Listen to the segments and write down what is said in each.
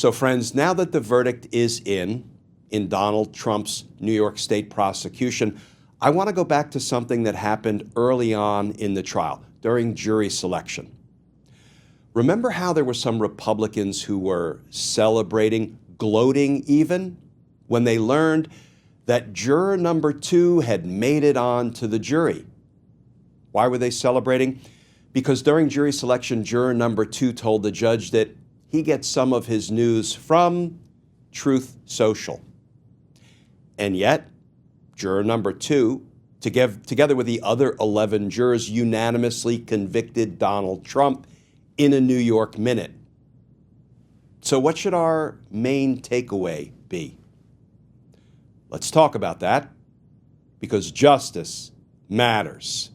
So friends, now that the verdict is in Donald Trump's New York State prosecution, I want to go back to something that happened early on in the trial, during jury selection. Remember how there were some Republicans who were celebrating, gloating even, when they learned that juror number 2 had made it on to the jury? Why were they celebrating? Because during jury selection, juror number 2 told the judge that he gets some of his news from Truth Social. And yet, juror number 2, together with the other 11 jurors, unanimously convicted Donald Trump in a New York minute. So what should our main takeaway be? Let's talk about that, because justice matters.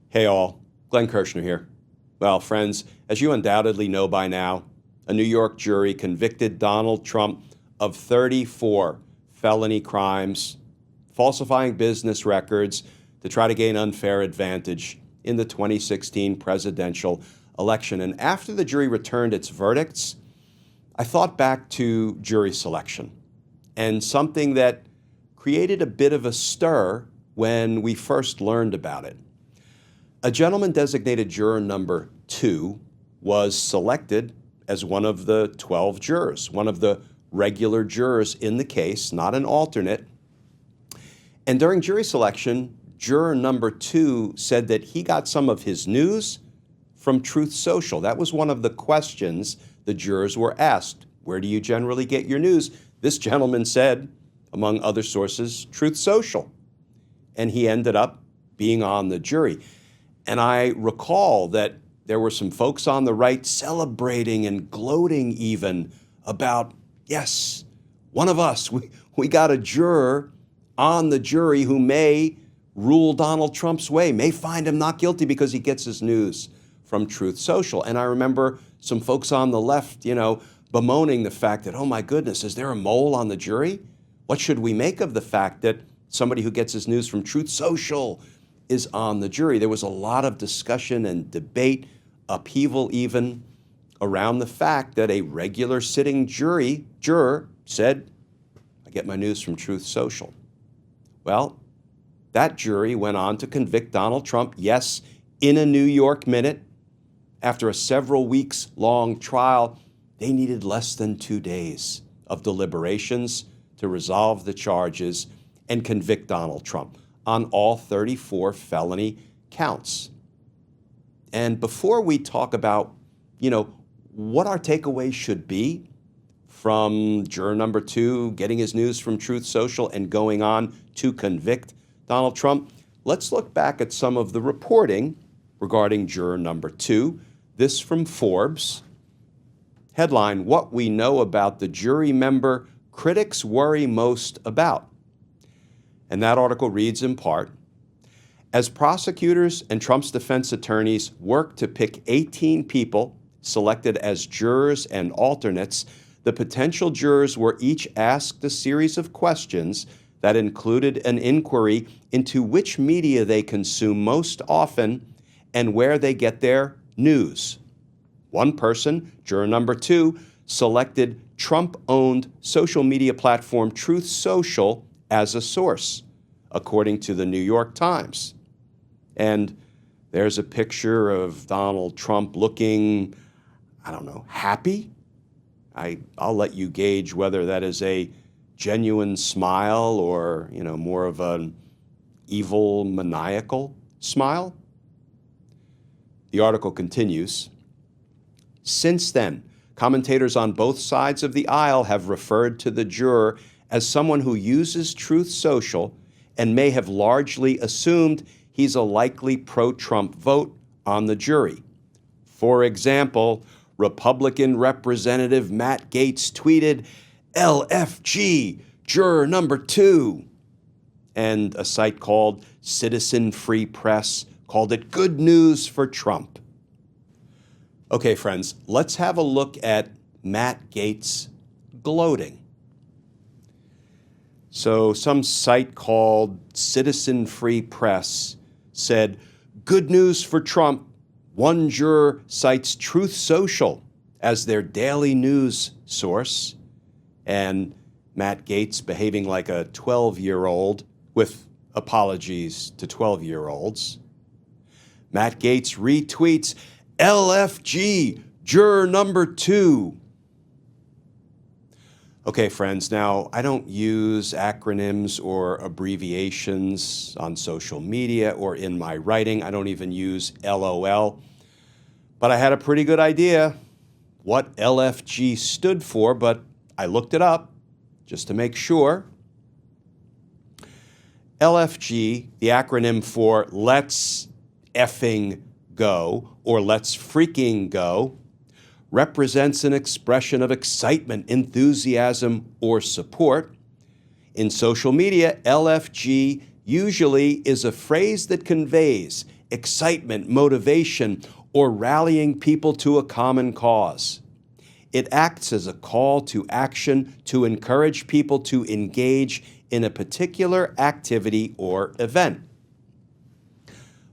Hey all, Glenn Kirshner here. Well, friends, as you undoubtedly know by now, a New York jury convicted Donald Trump of 34 felony crimes, falsifying business records to try to gain unfair advantage in the 2016 presidential election. And after the jury returned its verdicts, I thought back to jury selection and something that created a bit of a stir when we first learned about it. A gentleman designated juror number 2 was selected as one of the 12 jurors, one of the regular jurors in the case, not an alternate. And during jury selection, juror number 2 said that he got some of his news from Truth Social. That was one of the questions the jurors were asked. Where do you generally get your news? This gentleman said, among other sources, Truth Social. And he ended up being on the jury. And I recall that there were some folks on the right celebrating and gloating even about, yes, one of us, we got a juror on the jury who may rule Donald Trump's way, may find him not guilty because he gets his news from Truth Social. And I remember some folks on the left, bemoaning the fact that, oh my goodness, is there a mole on the jury? What should we make of the fact that somebody who gets his news from Truth Social is on the jury? There was a lot of discussion and debate, upheaval even, around the fact that a regular sitting juror said, I get my news from Truth Social. Well, that jury went on to convict Donald Trump, yes, in a New York minute. After a several weeks long trial, they needed less than 2 days of deliberations to resolve the charges and convict Donald Trump on all 34 felony counts. And before we talk about, what our takeaway should be from juror number 2 getting his news from Truth Social and going on to convict Donald Trump, let's look back at some of the reporting regarding juror number 2. This from Forbes. Headline, What We Know About the Jury Member Critics Worry Most About. And that article reads in part, as prosecutors and Trump's defense attorneys work to pick 18 people selected as jurors and alternates, the potential jurors were each asked a series of questions that included an inquiry into which media they consume most often and where they get their news. One person, juror number 2, selected Trump-owned social media platform Truth Social as a source, according to the New York Times. And there's a picture of Donald Trump looking, happy. I'll let you gauge whether that is a genuine smile or, more of an evil, maniacal smile. The article continues. Since then, commentators on both sides of the aisle have referred to the juror as someone who uses Truth Social and may have largely assumed he's a likely pro-Trump vote on the jury. For example, Republican Representative Matt Gaetz tweeted, LFG Juror number 2. And a site called Citizen Free Press called it good news for Trump. Okay, friends, let's have a look at Matt Gaetz gloating. So some site called Citizen Free Press said, "Good news for Trump. One juror cites Truth Social as their daily news source." And Matt Gaetz behaving like a 12-year-old, with apologies to 12-year-olds. Matt Gaetz retweets LFG Juror number 2. Okay, friends, now I don't use acronyms or abbreviations on social media or in my writing. I don't even use LOL. But I had a pretty good idea what LFG stood for, but I looked it up just to make sure. LFG, the acronym for Let's Effing Go, or Let's Freaking Go, represents an expression of excitement, enthusiasm, or support. In social media, LFG usually is a phrase that conveys excitement, motivation, or rallying people to a common cause. It acts as a call to action to encourage people to engage in a particular activity or event.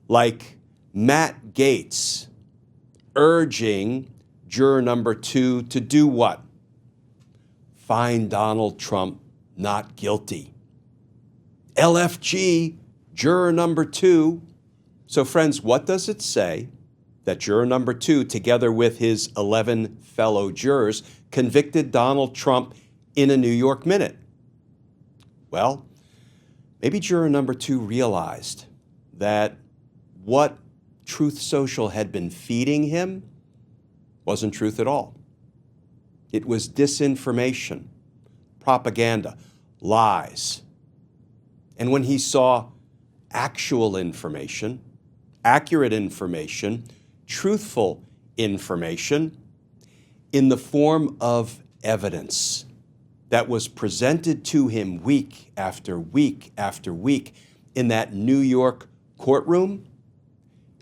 Like Matt Gaetz urging juror number 2 to do what? Find Donald Trump not guilty. LFG, juror number 2. So friends, what does it say that juror number 2, together with his 11 fellow jurors, convicted Donald Trump in a New York minute? Well, maybe juror number 2 realized that what Truth Social had been feeding him wasn't truth at all. It was disinformation, propaganda, lies. And when he saw actual information, accurate information, truthful information in the form of evidence that was presented to him week after week after week in that New York courtroom,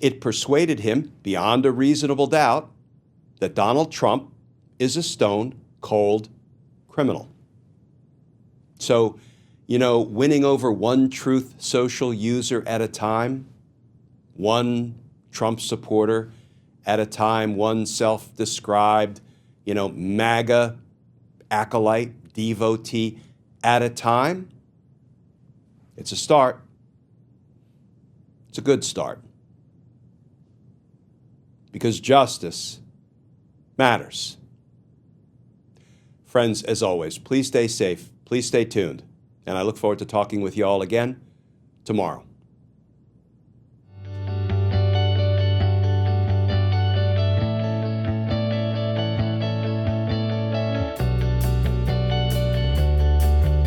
it persuaded him beyond a reasonable doubt that Donald Trump is a stone-cold criminal. So, winning over one Truth Social user at a time, one Trump supporter at a time, one self-described, MAGA acolyte, devotee at a time, it's a start. It's a good start. Because justice matters. Friends, as always, please stay safe, please stay tuned, and I look forward to talking with you all again tomorrow.